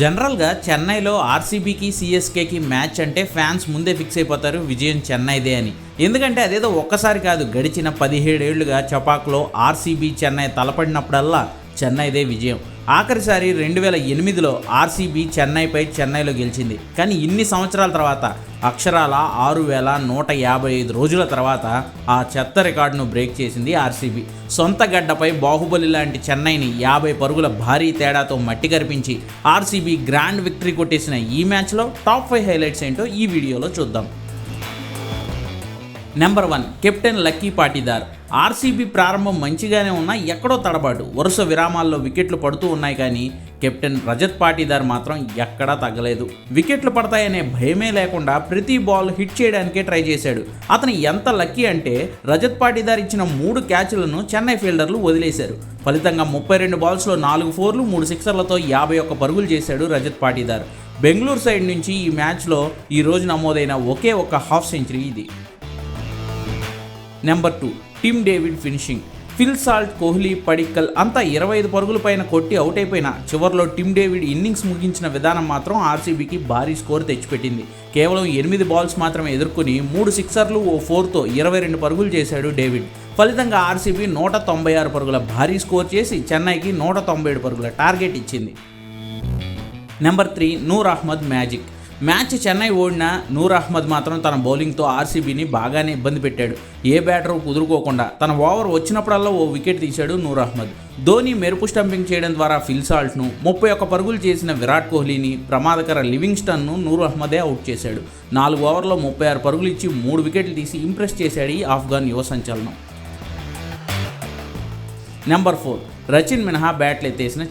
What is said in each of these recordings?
జనరల్గా చెన్నైలో ఆర్సీబీకి సిఎస్కేకి మ్యాచ్ అంటే ఫ్యాన్స్ ముందే ఫిక్స్ అయిపోతారు విజయం చెన్నైదే అని. ఎందుకంటే అదేదో ఒక్కసారి కాదు, గడిచిన 17 ఏళ్లుగా చపాక్లో ఆర్సీబీ చెన్నై తలపడినప్పుడల్లా చెన్నైదే విజయం. ఆఖరిసారి 2008లో ఆర్సీబీ చెన్నైలో గెలిచింది. కానీ ఇన్ని సంవత్సరాల తర్వాత అక్షరాల 6155 రోజుల తర్వాత ఆ చెత్త రికార్డును బ్రేక్ చేసింది ఆర్సీబీ. సొంత గడ్డపై బాహుబలి లాంటి చెన్నైని 50 పరుగుల భారీ తేడాతో మట్టి కరిపించి ఆర్సీబీ గ్రాండ్ విక్టరీ కొట్టేసిన ఈ మ్యాచ్లో టాప్ 5 హైలైట్స్ ఏంటో ఈ వీడియోలో చూద్దాం. Number 1, captain lucky Patidar. RCB ప్రారంభం మంచిగానే ఉన్నా ఎక్కడో తడబాటు, వరుస విరామాల్లో వికెట్లు పడుతూ ఉన్నాయి. కానీ కెప్టెన్ రజత్ పాటీదార్ మాత్రం ఎక్కడా తగ్గలేదు. వికెట్లు పడతాయనే భయమే లేకుండా ప్రతి బాల్ హిట్ చేయడానికే ట్రై చేశాడు. అతను ఎంత లక్కీ అంటే రజత్ పాటీదార్ ఇచ్చిన 3 క్యాచ్లను చెన్నై ఫీల్డర్లు వదిలేశారు. ఫలితంగా 32 బాల్స్లో 4 ఫోర్లు 3 సిక్సర్లతో 51 పరుగులు చేశాడు రజత్ పాటీదార్. బెంగళూరు సైడ్ నుంచి ఈ మ్యాచ్లో ఈ రోజు నమోదైన ఒకే ఒక్క హాఫ్ సెంచరీ ఇది. Number 2, Tim David finishing. Phil Salt, Kohli, Padikkal అంతా 25 పరుగుల పైన కొట్టి అవుట్ అయిపోయిన చివరిలో టిమ్ డేవిడ్ ఇన్నింగ్స్ ముగించిన విధానం మాత్రం ఆర్సీబీకి భారీ స్కోర్ తెచ్చిపెట్టింది. కేవలం 8 బాల్స్ మాత్రమే ఎదుర్కొని 3 సిక్సర్లు ఓ 4తో 22 పరుగులు చేశాడు డేవిడ్. ఫలితంగా ఆర్సీబీ 196 పరుగుల భారీ స్కోర్ చేసి చెన్నైకి 197 పరుగుల టార్గెట్ ఇచ్చింది. Number 3, Noor Ahmad magic. Match Chennai ఓడిన నూర్ అహ్మద్ మాత్రం తన బౌలింగ్తో ఆర్సీబీని బాగానే ఇబ్బంది పెట్టాడు. ఏ బ్యాటరు కుదురుకోకుండా తన ఓవర్ వచ్చినప్పుడల్లా ఓ వికెట్ తీశాడు నూర్ అహ్మద్. ధోని మెరుపు స్టంపింగ్ చేయడం ద్వారా ఫిల్ సాల్ట్ను, 31 పరుగులు చేసిన విరాట్ కోహ్లీని, ప్రమాదకర లివింగ్స్టన్ను నూర్ అహ్మదే అవుట్ చేశాడు. 4 ఓవర్లో 36 పరుగులు ఇచ్చి 3 వికెట్లు తీసి ఇంప్రెస్ చేశాడు ఈ ఆఫ్ఘన్ యువ సంచలనం. నెంబర్ 4, రచిన్ మినహా బ్యాట్లు ఎత్తేసిన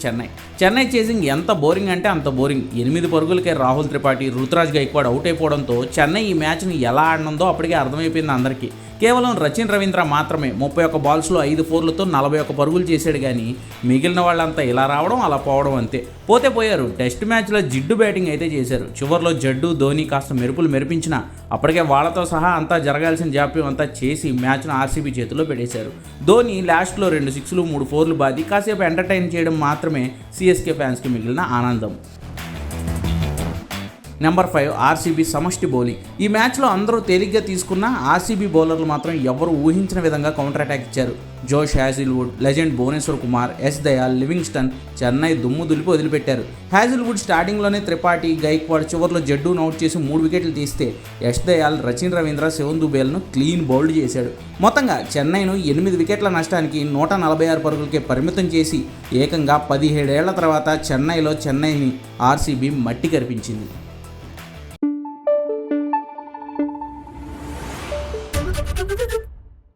చెన్నై చేసింగ్ ఎంత బోరింగ్ అంటే అంత బోరింగ్. 8 పరుగులకే రాహుల్ త్రిపాఠి, రుతురాజ్ గైక్వాడ్ అవుట్ అయిపోవడంతో చెన్నై ఈ మ్యాచ్ని ఎలా ఆడినందో అప్పటికే అర్థమైపోయింది అందరికీ. కేవలం రచిన్ రవీంద్ర మాత్రమే 31 బాల్స్లో 5 ఫోర్లతో 41 పరుగులు చేశాడు. కానీ మిగిలిన వాళ్ళంతా ఇలా రావడం అలా పోవడం అంతే. పోతే పోయారు. టెస్ట్ మ్యాచ్లో జిడ్డు బ్యాటింగ్ అయితే చేశారు. చివరిలో జడ్డు, ధోని కాస్త మెరుపులు మెరిపించినా అప్పటికే వాళ్ళతో సహా అంతా జరగాల్సిన జాప్యం అంతా చేసి మ్యాచ్ను ఆర్సీబీ చేతిలో పెట్టేశారు. ధోని లాస్ట్లో 2 సిక్స్లు 3 ఫోర్లు బాది కాసేపు ఎంటర్టైన్ చేయడం మాత్రమే సిఎస్కే ఫ్యాన్స్కి మిగిలిన ఆనందం. నెంబర్ 5, ఆర్సీబీ సమష్టి బౌలింగ్. ఈ మ్యాచ్లో అందరూ తేలిగ్గా తీసుకున్న ఆర్సీబీ బౌలర్లు మాత్రం ఎవరు ఊహించిన విధంగా కౌంటర్ అటాక్ ఇచ్చారు. Josh Hazlewood, legend Bhuvneshwar Kumar, ఎస్ దయాల్, లివింగ్స్టన్ చెన్నై దుమ్ము దులిపి వదిలిపెట్టారు. హ్యాజిల్వుడ్ స్టార్టింగ్లోనే త్రిపాఠి, గైక్వాడ్, చివరిలో జడ్డూను అవుట్ చేసి 3 వికెట్లు తీస్తే ఎస్ దయాల్, రచిన్ రవీంద్ర, శివన్ దుబేల్ను క్లీన్ బౌల్డ్ చేశాడు. మొత్తంగా చెన్నైను 8 వికెట్ల నష్టానికి 146 పరుగులకే పరిమితం చేసి ఏకంగా 17 ఏళ్ల తర్వాత చెన్నైని ఆర్సీబీ మట్టి కరిపించింది. Thank you.